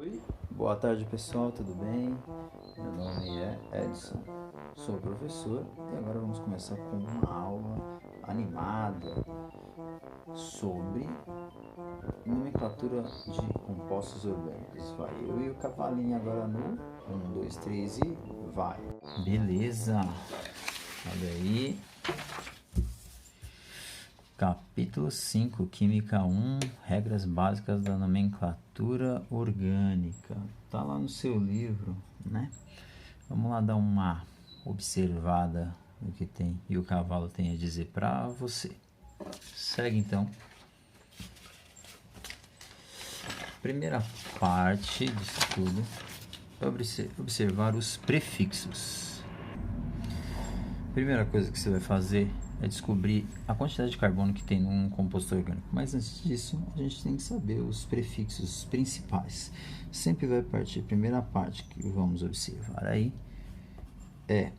Oi, boa tarde pessoal, tudo bem? Meu nome é Edson, sou professor e agora vamos começar com uma aula animada sobre nomenclatura de compostos orgânicos. Vai eu e o cavalinho agora no 1, 2, 3 e vai! Beleza, olha aí. Capítulo 5, Química 1, Regras Básicas da Nomenclatura Orgânica. Tá lá no seu livro, né? Vamos lá dar uma observada no que tem e o cavalo tem a dizer para você. Segue então. Primeira parte disso tudo é observar os prefixos. Primeira coisa que você vai fazer é descobrir a quantidade de carbono que tem num composto orgânico. Mas antes disso, a gente tem que saber os prefixos principais. Sempre vai partir, a primeira parte que vamos observar aí é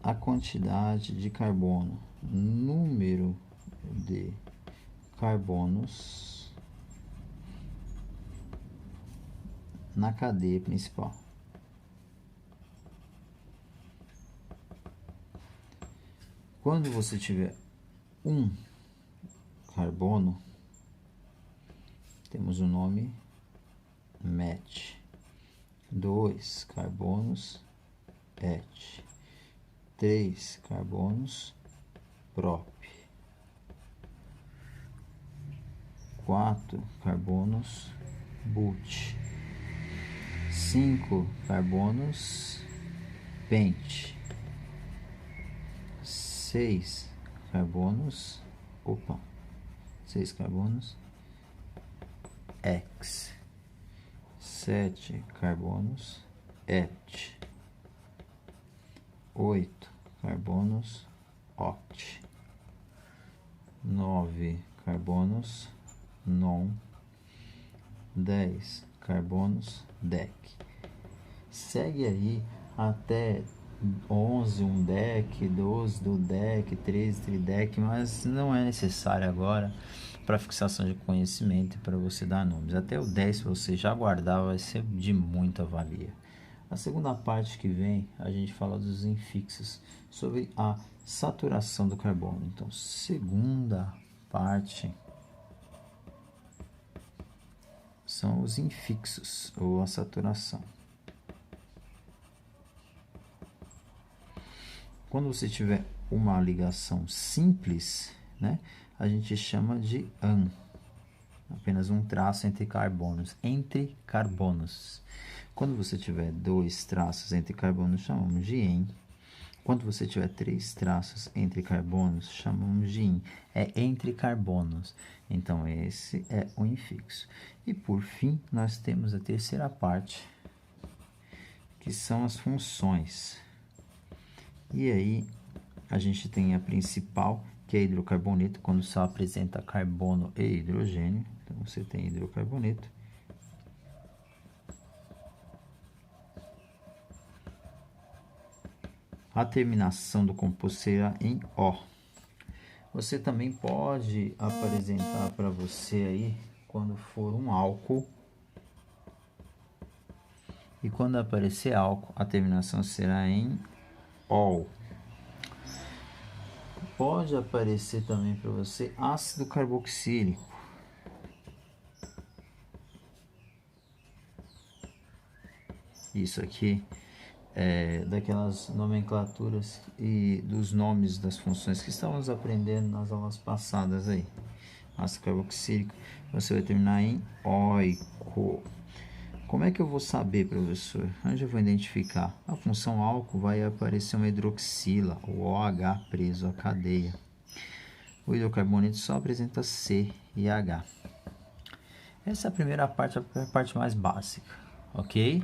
a quantidade de carbono, número de carbonos na cadeia principal. Quando você tiver um carbono, temos o nome met. 2 carbonos, et. 3 carbonos, prop. 4 carbonos, but. 5 carbonos, pent. 6 carbonos, 6 carbonos, X. 7 carbonos, et. 8 carbonos, oct. 9 carbonos, non. 10 carbonos, dec. Segue aí até 11 um dec, 12 do dec, 13 tridec, mas não é necessário agora para fixação de conhecimento e para você dar nomes. Até o 10, se você já guardar, vai ser de muita valia. A segunda parte que vem, a gente fala dos infixos, sobre a saturação do carbono. Então, segunda parte são os infixos, ou a saturação. Quando você tiver uma ligação simples, né, a gente chama de an. Apenas um traço entre carbonos. Entre carbonos. Quando você tiver 2 traços entre carbonos, chamamos de en. Quando você tiver 3 traços entre carbonos, chamamos de in. É entre carbonos. Então, esse é o infixo. E, por fim, nós temos a terceira parte, que são as funções. E aí, a gente tem a principal, que é hidrocarboneto, quando só apresenta carbono e hidrogênio. Então, você tem hidrocarboneto. A terminação do composto será em O. Você também pode apresentar para você aí, quando for um álcool. E quando aparecer álcool, a terminação será em ol. Pode aparecer também para você ácido carboxílico. Isso aqui é daquelas nomenclaturas e dos nomes das funções que estávamos aprendendo nas aulas passadas aí. Ácido carboxílico, você vai terminar em oico. Como é que eu vou saber, professor? Onde eu vou identificar? A função álcool vai aparecer uma hidroxila, o OH preso à cadeia. O hidrocarboneto só apresenta C e H. Essa é a primeira parte, a parte mais básica, ok?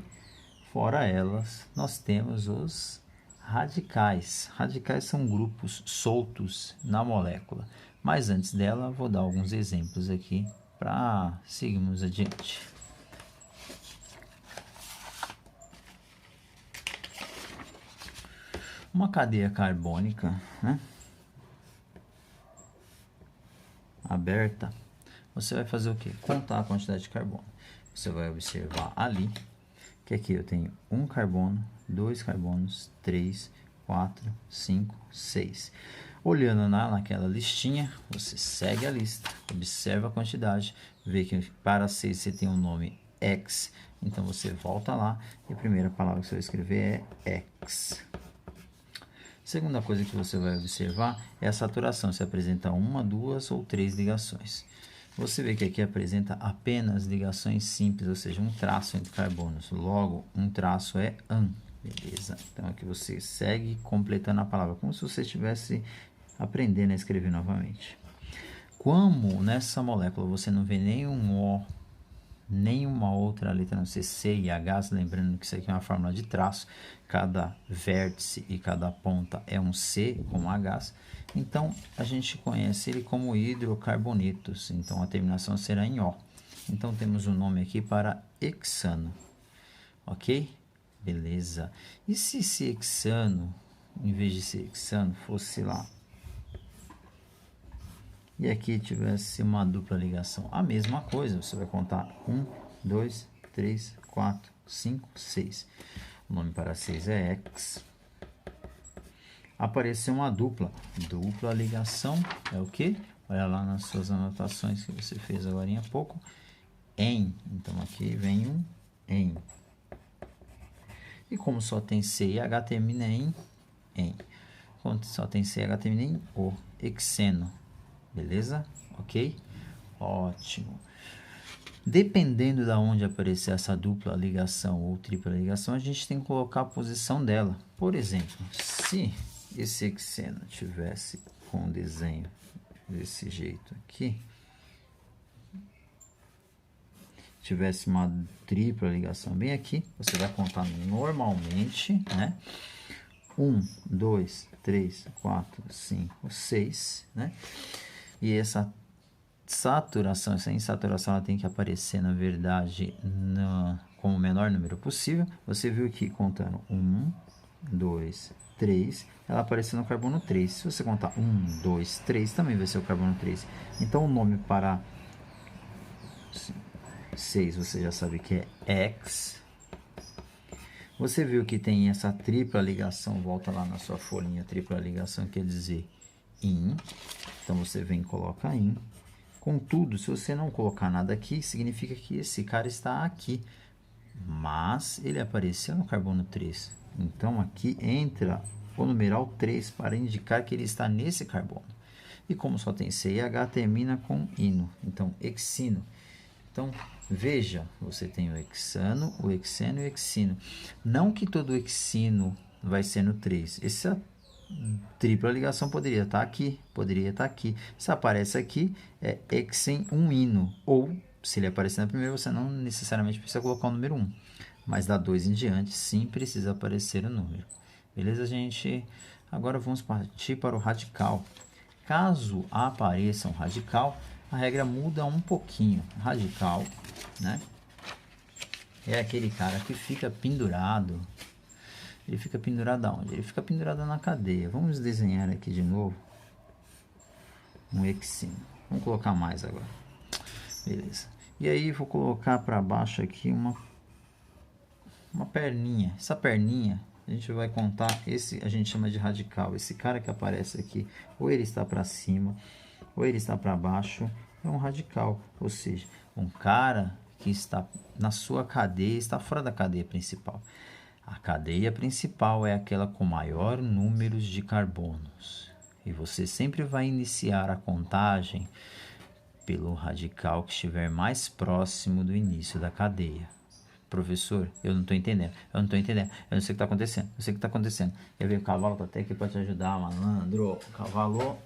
Fora elas, nós temos os radicais. Radicais são grupos soltos na molécula. Mas antes dela, vou dar alguns exemplos aqui para seguirmos adiante. Uma cadeia carbônica, né, aberta, você vai fazer o quê? Contar a quantidade de carbono. você vai observar ali que aqui eu tenho um carbono, 2 carbonos, 3, 4, 5, 6. Olhando naquela listinha, você segue a lista, observa a quantidade, vê que para 6 você tem o nome X, então você volta lá e a primeira palavra que você vai escrever é X. Segunda coisa que você vai observar é a saturação, se apresenta uma, duas ou três ligações. Você vê que aqui apresenta apenas ligações simples, ou seja, um traço entre carbonos. Logo, um traço é AN, beleza? Então, aqui você segue completando a palavra, como se você estivesse aprendendo a escrever novamente. Como nessa molécula você não vê nenhum O, nenhuma outra letra, não ser C e H, lembrando que isso aqui é uma fórmula de traço, cada vértice e cada ponta é um C com H, então a gente conhece ele como hidrocarbonetos, então a terminação será em O. Então temos um nome aqui para hexano, ok? Beleza. E se esse hexano, em vez de ser hexano, fosse lá, e aqui tivesse uma dupla ligação, a mesma coisa, você vai contar 1, 2, 3, 4, 5, 6. O nome para 6 é X. Apareceu uma dupla ligação, é o que? Olha lá nas suas anotações que você fez agora há pouco, em. Então aqui vem um em. E como só tem C e H, termina em. Como só tem C e H, termina em O, hexeno. Beleza? Ok? Ótimo. Dependendo de onde aparecer essa dupla ligação ou tripla ligação, a gente tem que colocar a posição dela. Por exemplo, se esse hexeno tivesse com um desenho desse jeito aqui, tivesse uma tripla ligação bem aqui, você vai contar normalmente, né? 1, 2, 3, 4, 5, 6, né? E essa saturação, essa insaturação, ela tem que aparecer, na verdade, com o menor número possível. Você viu que contando 1, 2, 3, ela apareceu no carbono 3. Se você contar 1, 2, 3, também vai ser o carbono 3. Então, o nome para 6, você já sabe que é X. Você viu que tem essa tripla ligação, volta lá na sua folhinha, tripla ligação quer dizer in. Então, você vem e coloca in. Contudo, se você não colocar nada aqui, significa que esse cara está aqui. Mas ele apareceu no carbono 3. Então, aqui entra o numeral 3 para indicar que ele está nesse carbono. E como só tem C e H, termina com ino. Então, hexino. Então, veja, você tem o hexano, o hexeno e o hexino. Não que todo hexino vai ser no 3. Essa tripla ligação poderia estar aqui, poderia estar aqui. Se aparece aqui, é hexenuino. Ou, se ele aparecer na primeira, você não necessariamente precisa colocar o número 1. Mas da 2 em diante, sim precisa aparecer o número. Beleza, gente? Agora vamos partir para o radical. Caso apareça um radical, a regra muda um pouquinho. Radical, né? É aquele cara que fica pendurado. Ele fica pendurado aonde? Ele fica pendurado na cadeia. Vamos desenhar aqui de novo um hexino. Vamos colocar mais agora. Beleza. E aí vou colocar para baixo aqui uma perninha. Essa perninha a gente vai contar, a gente chama de radical. Esse cara que aparece aqui, ou ele está para cima, ou ele está para baixo, é um radical. Ou seja, um cara que está na sua cadeia, está fora da cadeia principal. A cadeia principal é aquela com maior número de carbonos. E você sempre vai iniciar a contagem pelo radical que estiver mais próximo do início da cadeia. Professor, eu não estou entendendo. Eu não sei o que está acontecendo. Eu sei o que está acontecendo. Quer ver? O cavalo está até aqui para te ajudar, malandro. O cavalo.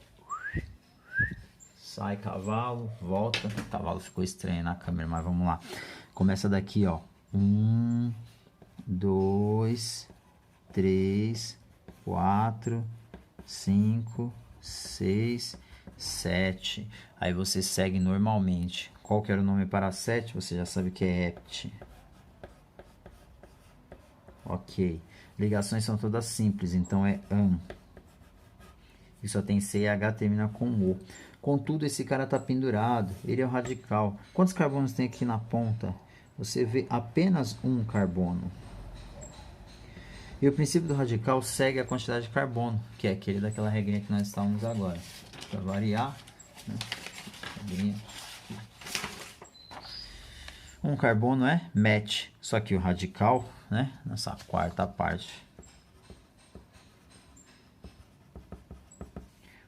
Sai, cavalo. Volta. O cavalo ficou estranho na câmera, mas vamos lá. Começa daqui, ó. 1, 2, 3, 4, 5, 6, 7. Aí você segue normalmente. Qual que era o nome para 7? Você já sabe que é hept. Ok. Ligações são todas simples, então é AN. E só tem C e H, termina com O. Contudo, esse cara está pendurado. Ele é o radical. Quantos carbonos tem aqui na ponta? você vê apenas um carbono. E o princípio do radical segue a quantidade de carbono, que é aquele daquela regrinha que nós estávamos agora. Para variar, né? Um carbono é match, só que o radical, né? Nessa quarta parte,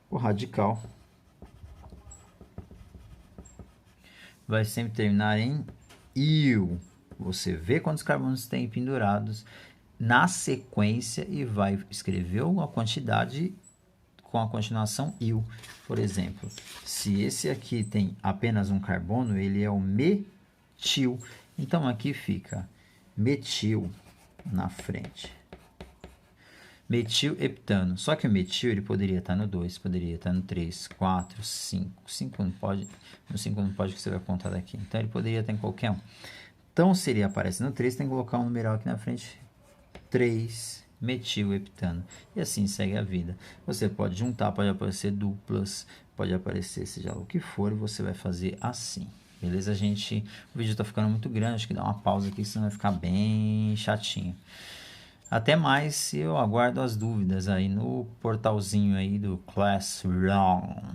o radical vai sempre terminar em il. Você vê quantos carbonos tem pendurados na sequência e vai escrever uma quantidade com a continuação il. Por exemplo, se esse aqui tem apenas um carbono, ele é o metil. Então aqui fica metil na frente. Metilheptano. Só que o metil ele poderia estar no 2, poderia estar no 3, 4, 5. 5 não pode, no 5 não pode que você vai contar daqui. Então ele poderia estar em qualquer um. Então se ele aparece no 3, tem que colocar um numeral aqui na frente. 3 metilheptano. E assim segue a vida. Você pode juntar, pode aparecer duplas, pode aparecer seja lá o que for, e você vai fazer assim. Beleza, gente? O vídeo está ficando muito grande, acho que dá uma pausa aqui, senão vai ficar bem chatinho. Até mais, eu aguardo as dúvidas aí no portalzinho aí do Classroom.